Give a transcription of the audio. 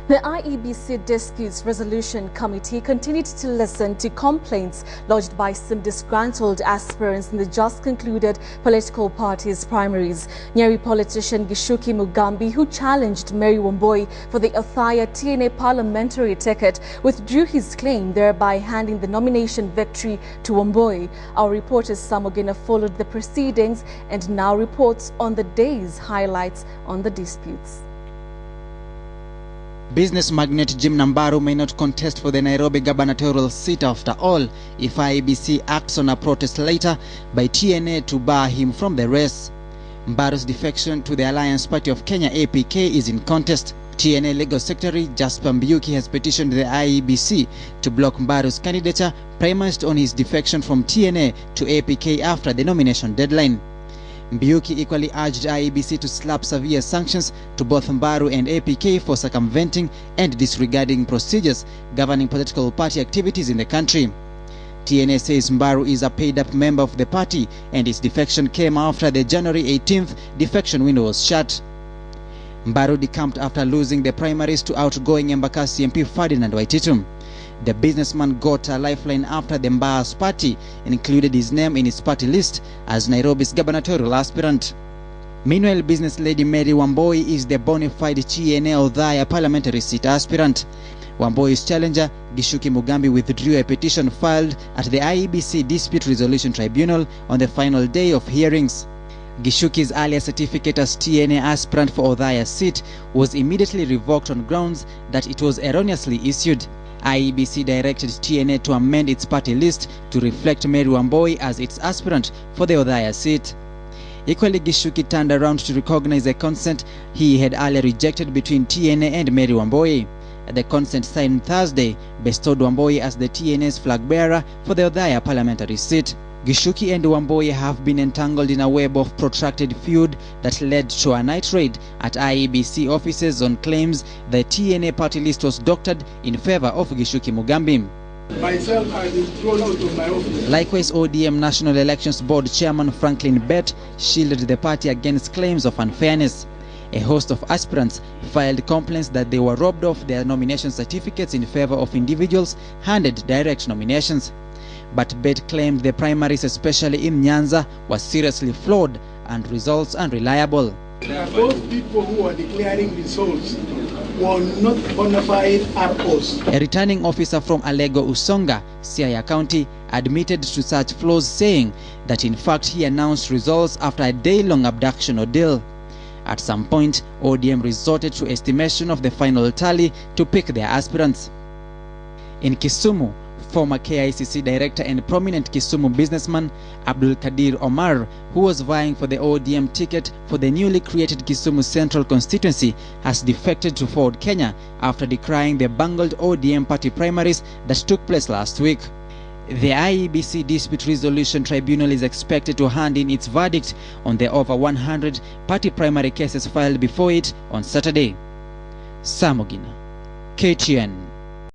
The IEBC Disputes Resolution Committee continued to listen to complaints lodged by some disgruntled aspirants in the just concluded political parties' primaries. Nyeri politician Gichuki Mugambi, who challenged wambui for the othaya TNA parliamentary ticket, withdrew his claim, thereby handing the nomination victory to wambui. Our reporter Ogina followed the proceedings and now reports on the day's highlights on the disputes. Business magnate Mbaru may not contest for the Nairobi gubernatorial seat after all if IEBC acts on a protest later by TNA to bar him from the race. Mbaru's defection to the Alliance Party of Kenya APK is in contest. TNA Legal Secretary Jasper Mbiuki has petitioned the IEBC to block Mbaru's candidature premised on his defection from TNA to APK after the nomination deadline. Mbiuki equally urged IEBC to slap severe sanctions to both Mbaru and APK for circumventing and disregarding procedures governing political party activities in the country. TNA says Mbaru is a paid-up member of the party and his defection came after the January 18th defection window was shut. Mbaru decamped after losing the primaries to outgoing Embakasi MP Ferdinand Waititu. The businessman got a lifeline after the Mbaru's party included his name in its party list as Nairobi's gubernatorial aspirant. Meanwhile, business lady Mary Wambui is the bona fide TNA othaya parliamentary seat aspirant. Wambui's challenger, Gichuki Mugambi, withdrew a petition filed at the IEBC Dispute Resolution Tribunal on the final day of hearings. Gichuki's earlier certificate as TNA aspirant for Othaya's seat was immediately revoked on grounds that it was erroneously issued. IEBC directed TNA to amend its party list to reflect Mary Wambui as its aspirant for the Othaya seat. Equally, Gichuki turned around to recognize a consent he had earlier rejected between TNA and Mary Wambui. The consent signed Thursday bestowed Wambui as the TNA's flag bearer for the Othaya parliamentary seat. Gichuki and Wambui have been entangled in a web of protracted feud that led to a night raid at IEBC offices on claims the TNA party list was doctored in favor of Gichuki Mugambi. Myself, I was thrown out of my office. Likewise, ODM National Elections Board Chairman Franklin Bett shielded the party against claims of unfairness. A host of aspirants filed complaints that they were robbed of their nomination certificates in favor of individuals handed direct nominations. But Bett claimed the primaries, especially in Nyanza, were seriously flawed and results unreliable. Those people who are declaring results were not bona fide apples. A returning officer from Alego Usonga, Siaya County, admitted to such flaws, saying that in fact he announced results after a day-long abduction ordeal. At some point, ODM resorted to estimation of the final tally to pick their aspirants. In Kisumu, former KICC director and prominent Kisumu businessman Abdul Kadir Omar, who was vying for the ODM ticket for the newly created Kisumu Central constituency, has defected to Ford Kenya after decrying the bungled ODM party primaries that took place last week. The IEBC Dispute Resolution Tribunal is expected to hand in its verdict on the over 100 party primary cases filed before it on Saturday. Ogina, KTN.